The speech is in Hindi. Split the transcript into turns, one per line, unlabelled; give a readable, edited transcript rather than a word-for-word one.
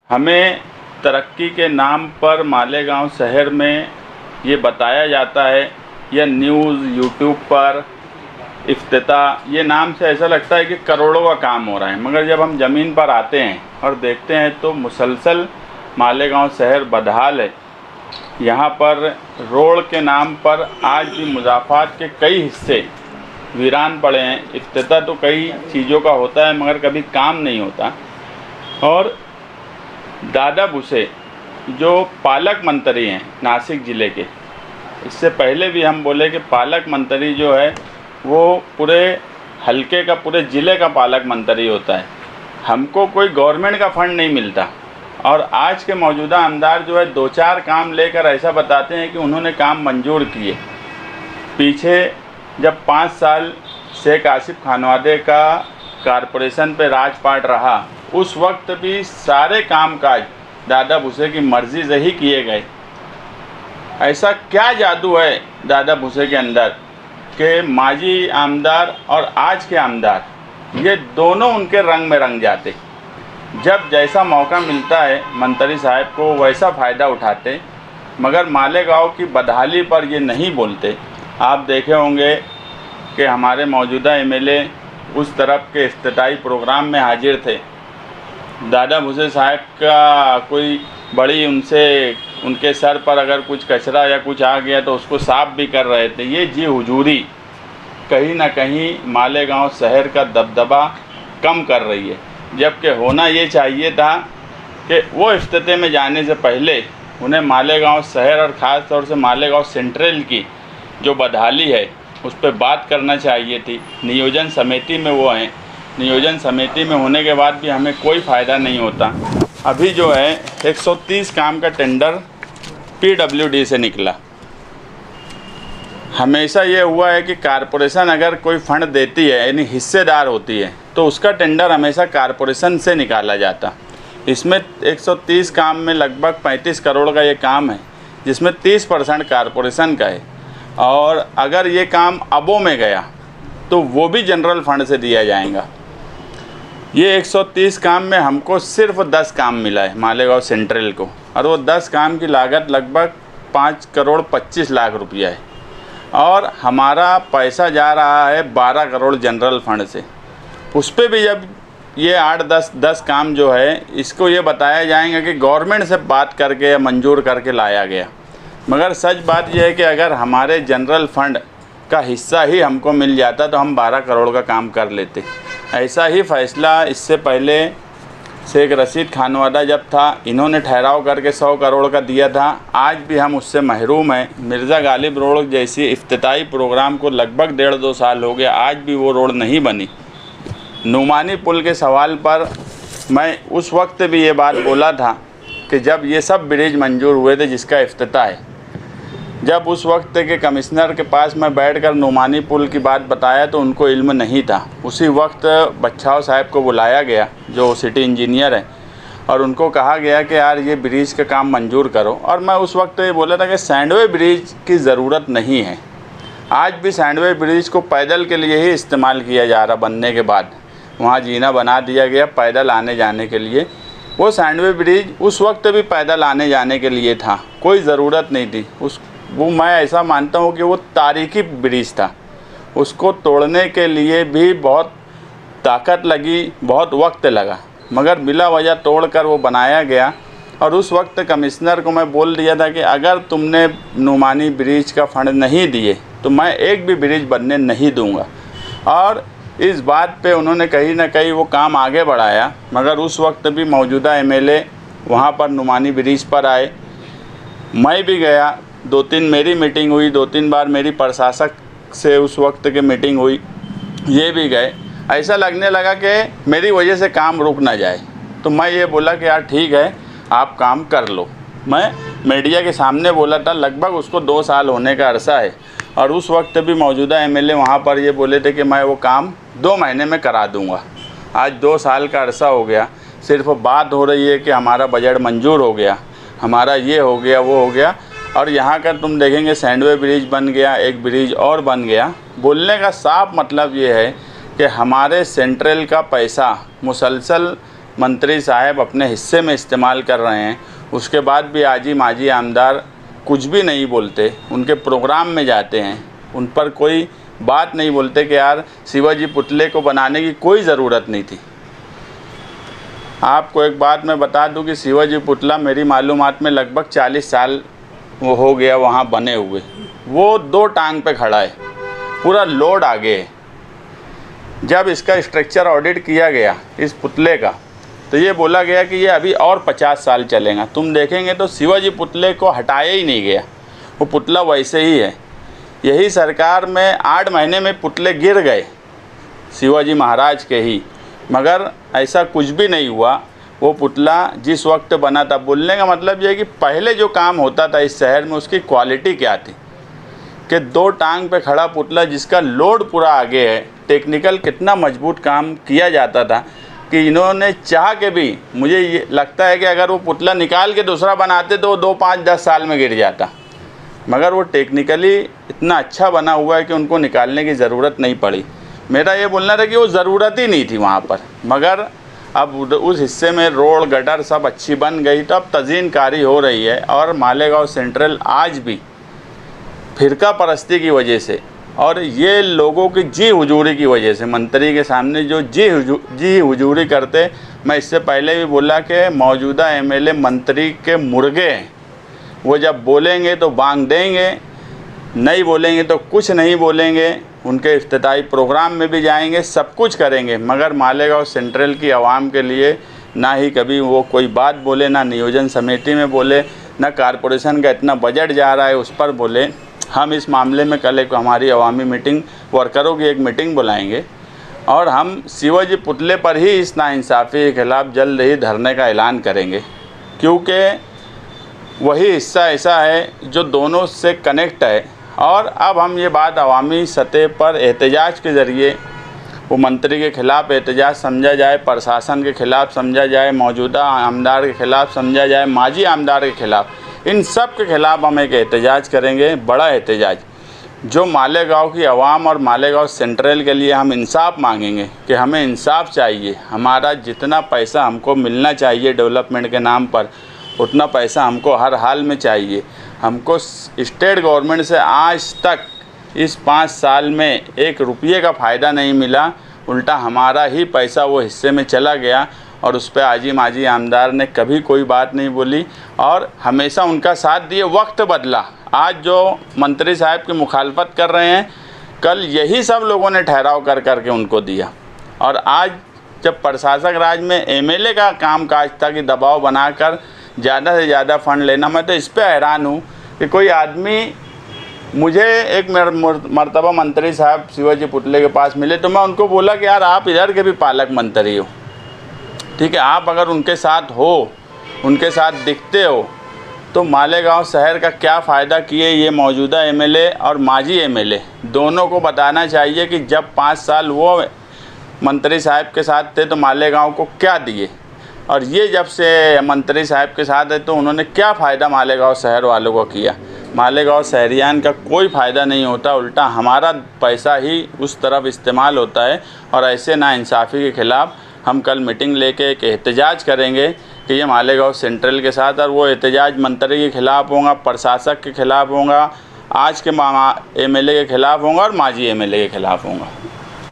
हमें तरक्की के नाम पर मालेगांव शहर में ये बताया जाता है या न्यूज़ यूट्यूब पर इफ्तिताह ये नाम से ऐसा लगता है कि करोड़ों का काम हो रहा है, मगर जब हम ज़मीन पर आते हैं और देखते हैं तो मुसलसल मालेगांव शहर बदहाल है। यहाँ पर रोड के नाम पर आज भी मुज़ाफ़ात के कई हिस्से वीरान पड़े हैं। इफ्तिताह तो कई चीज़ों का होता है मगर कभी काम नहीं होता। और दादा भुसे जो पालक मंत्री हैं नासिक ज़िले के, इससे पहले भी हम बोले कि पालक मंत्री जो है वो पूरे हलके का, पूरे ज़िले का पालक मंत्री होता है। हमको कोई गवर्नमेंट का फंड नहीं मिलता और आज के मौजूदा आमदार जो है दो चार काम लेकर ऐसा बताते हैं कि उन्होंने काम मंजूर किए। पीछे जब 5 साल शेख आसिफ खानवादे का कारपोरेशन पे राजपाट रहा, उस वक्त भी सारे कामकाज दादा भुसे की मर्ज़ी से ही किए गए। ऐसा क्या जादू है दादा भुसे के अंदर कि माजी आमदार और आज के आमदार ये दोनों उनके रंग में रंग जाते। जब जैसा मौका मिलता है मंत्री साहब को वैसा फ़ायदा उठाते, मगर मालेगांव की बदहाली पर ये नहीं बोलते। आप देखे होंगे कि हमारे मौजूदा एमएलए उस तरफ के इफ्तिताई प्रोग्राम में हाजिर थे। दादा भुसे साहब का कोई बड़ी उनके सर पर अगर कुछ कचरा या कुछ आ गया तो उसको साफ़ भी कर रहे थे। ये जी हुजूरी कहीं ना कहीं मालेगांव शहर का दबदबा कम कर रही है, जबकि होना ये चाहिए था कि वो इफ्तिताह में जाने से पहले उन्हें मालेगांव शहर और ख़ास तौर से मालेगांव सेंट्रल की जो बदहाली है उस पर बात करना चाहिए थी। नियोजन समिति में वो हैं, नियोजन समिति में होने के बाद भी हमें कोई फ़ायदा नहीं होता। अभी जो है 130 काम का टेंडर पीडब्ल्यूडी से निकला। हमेशा ये हुआ है कि कारपोरेशन अगर कोई फंड देती है यानी हिस्सेदार होती है तो उसका टेंडर हमेशा कारपोरेशन से निकाला जाता। इसमें 130 काम में लगभग 35 करोड़ का ये काम है, जिसमें 30% कारपोरेशन का है। और अगर ये काम अबों में गया तो वो भी जनरल फंड से दिया जाएगा। ये 130 काम में हमको सिर्फ 10 काम मिला है मालेगांव सेंट्रल को, और वो 10 काम की लागत लगभग 5 करोड़ 25 लाख रुपया है। और हमारा पैसा जा रहा है 12 करोड़ जनरल फंड से। उस पर भी जब ये 8-10 काम जो है इसको ये बताया जाएगा कि गवर्नमेंट से बात करके या मंजूर करके लाया गया, मगर सच बात यह है कि अगर हमारे जनरल फंड का हिस्सा ही हमको मिल जाता तो हम 12 करोड़ का काम कर लेते। ऐसा ही फ़ैसला इससे पहले शेख रशीद खानवादा जब था, इन्होंने ठहराव करके 100 करोड़ का दिया था। आज भी हम उससे महरूम हैं। मिर्ज़ा गालिब रोड जैसी इफ्तिताई प्रोग्राम को लगभग 1.5-2 साल हो गया, आज भी वो रोड नहीं बनी। नुमानी पुल के सवाल पर मैं उस वक्त भी ये बात बोला था कि जब ये सब ब्रिज मंजूर हुए थे जिसका इफ्तिताह है, जब उस वक्त के कमिश्नर के पास मैं बैठकर नुमानी पुल की बात बताया तो उनको इल्म नहीं था। उसी वक्त बच्छाव साहब को बुलाया गया जो सिटी इंजीनियर हैं, और उनको कहा गया कि यार ये ब्रिज का काम मंजूर करो। और मैं उस वक्त ये बोला था कि सैंडवे ब्रिज की ज़रूरत नहीं है। आज भी सैंडवे ब्रिज को पैदल के लिए ही इस्तेमाल किया जा रहा। बनने के बाद वहाँ जीना बना दिया गया पैदल आने जाने के लिए। वो सैंडवे ब्रिज उस वक्त भी पैदल आने जाने के लिए था, कोई ज़रूरत नहीं थी। वो मैं ऐसा मानता हूँ कि वो तारीखी ब्रिज था, उसको तोड़ने के लिए भी बहुत ताकत लगी, बहुत वक्त लगा, मगर बिला वजह तोड़कर वो बनाया गया। और उस वक्त कमिश्नर को मैं बोल दिया था कि अगर तुमने नुमानी ब्रिज का फंड नहीं दिए तो मैं एक भी ब्रिज बनने नहीं दूंगा। और इस बात पे उन्होंने कहीं ना कहीं वो काम आगे बढ़ाया, मगर उस वक्त भी मौजूदा एमएलए वहाँ पर नुमानी ब्रिज पर आए। मैं भी गया, 2-3 मेरी मीटिंग हुई, 2-3 बार मेरी प्रशासक से उस वक्त की मीटिंग हुई, ये भी गए। ऐसा लगने लगा कि मेरी वजह से काम रुक ना जाए, तो मैं ये बोला कि यार ठीक है आप काम कर लो। मैं मीडिया के सामने बोला था, लगभग उसको 2 साल होने का अरसा है। और उस वक्त भी मौजूदा एमएलए वहाँ पर ये बोले थे कि मैं वो काम 2 महीने में करा दूँगा। आज 2 साल का अरसा हो गया, सिर्फ बात हो रही है कि हमारा बजट मंजूर हो गया, हमारा ये हो गया, वो हो गया। और यहाँ का तुम देखेंगे सैंडवे ब्रिज बन गया, एक ब्रिज और बन गया। बोलने का साफ मतलब ये है कि हमारे सेंट्रल का पैसा मुसलसल मंत्री साहब अपने हिस्से में इस्तेमाल कर रहे हैं, उसके बाद भी आजी माजी आमदार कुछ भी नहीं बोलते, उनके प्रोग्राम में जाते हैं, उन पर कोई बात नहीं बोलते कि यार शिवाजी पुतले को बनाने की कोई ज़रूरत नहीं थी। आपको एक बात मैं बता दूं कि शिवाजी पुतला मेरी मालूमात में लगभग 40 साल वो हो गया वहाँ बने हुए। वो 2 टांग पे खड़ा है, पूरा लोड आगे है। जब इसका स्ट्रक्चर ऑडिट किया गया इस पुतले का, तो ये बोला गया कि ये अभी और 50 साल चलेगा। तुम देखेंगे तो शिवाजी पुतले को हटाया ही नहीं गया, वो पुतला वैसे ही है। यही सरकार में 8 महीने में पुतले गिर गए शिवाजी महाराज के ही, मगर ऐसा कुछ भी नहीं हुआ। वो पुतला जिस वक्त बना था, बोलने का मतलब ये है कि पहले जो काम होता था इस शहर में उसकी क्वालिटी क्या थी कि 2 टांग पे खड़ा पुतला जिसका लोड पूरा आगे है, टेक्निकल कितना मजबूत काम किया जाता था कि इन्होंने चाह के भी, मुझे ये लगता है कि अगर वो पुतला निकाल के दूसरा बनाते तो 2, 5, 10 साल में गिर जाता, मगर वो टेक्निकली इतना अच्छा बना हुआ है कि उनको निकालने की ज़रूरत नहीं पड़ी। मेरा ये बोलना था कि वो ज़रूरत ही नहीं थी वहाँ पर, मगर अब उस हिस्से में रोड गटर सब अच्छी बन गई तो अब तज़ीनकारी हो रही है। और मालेगांव सेंट्रल आज भी फ़िरका परस्ती की वजह से और ये लोगों की जी हुजूरी की वजह से, मंत्री के सामने जो जी हुजूरी करते, मैं इससे पहले भी बोला कि मौजूदा एमएलए मंत्री के मुर्गे हैं। वो जब बोलेंगे तो बांग देंगे, नहीं बोलेंगे तो कुछ नहीं बोलेंगे। उनके इफ्तिताई प्रोग्राम में भी जाएंगे, सब कुछ करेंगे, मगर मालेगांव सेंट्रल की आवाम के लिए ना ही कभी वो कोई बात बोले, ना नियोजन समिति में बोले, ना कॉरपोरेशन का इतना बजट जा रहा है उस पर बोले। हम इस मामले में कल एक हमारी अवामी मीटिंग, वर्करों की एक मीटिंग बुलाएंगे और हम शिवाजी पुतले पर ही इस नाइंसाफ़ी के खिलाफ़ जल्द ही धरने का ऐलान करेंगे, क्योंकि वही हिस्सा ऐसा है जो दोनों से कनेक्ट है। और अब हम ये बात अवामी सतह पर एहतजाज के ज़रिए, वो मंत्री के ख़िलाफ़ एहतजाज समझा जाए, प्रशासन के ख़िलाफ़ समझा जाए, मौजूदा आमदार के ख़िलाफ़ समझा जाए, माजी आमदार के ख़िलाफ़, इन सब के ख़िलाफ़ हम एक एहतजाज करेंगे, बड़ा एहतजाज, जो मालेगांव की आवाम और मालेगांव सेंट्रल के लिए हम इंसाफ मांगेंगे कि हमें इंसाफ चाहिए। हमारा जितना पैसा हमको मिलना चाहिए डेवलपमेंट के नाम पर, उतना पैसा हमको हर हाल में चाहिए। हमको स्टेट गवर्नमेंट से आज तक इस 5 साल में 1 रुपये का फ़ायदा नहीं मिला, उल्टा हमारा ही पैसा वो हिस्से में चला गया और उस पर आजी माजी आमदार ने कभी कोई बात नहीं बोली और हमेशा उनका साथ दिए। वक्त बदला, आज जो मंत्री साहब की मुखालफत कर रहे हैं, कल यही सब लोगों ने ठहराव कर करके उनको दिया। और आज जब प्रशासक राज में एमएलए का काम काज था कि दबाव बनाकर ज़्यादा से ज़्यादा फ़ंड लेना, मैं तो इस पे हैरान हूँ कि कोई आदमी, मुझे एक मर्तबा मंत्री साहब शिवाजी पुतले के पास मिले तो मैं उनको बोला कि यार आप इधर के भी पालक मंत्री हो, ठीक है, आप अगर उनके साथ हो, उनके साथ दिखते हो तो मालेगांव शहर का क्या फ़ायदा किए ये मौजूदा एमएलए और माजी एमएलए दोनों को बताना चाहिए कि जब 5 साल वो मंत्री साहब के साथ थे तो मालेगांव को क्या दिए, और ये जब से मंत्री साहब के साथ है तो उन्होंने क्या फ़ायदा मालेगांव शहर वालों को किया। मालेगांव शहरियान का कोई फ़ायदा नहीं होता, उल्टा हमारा पैसा ही उस तरफ इस्तेमाल होता है। और ऐसे नाइंसाफ़ी के ख़िलाफ़ हम कल मीटिंग लेके एक एहतजाज करेंगे कि ये मालेगांव सेंट्रल के साथ, और वो एहतजाज मंत्री के ख़िलाफ़ होगा, प्रशासक के ख़िलाफ़ होगा, आज के एमएलए के ख़िलाफ़ होगा और माजी एमएलए के ख़िलाफ़ होगा।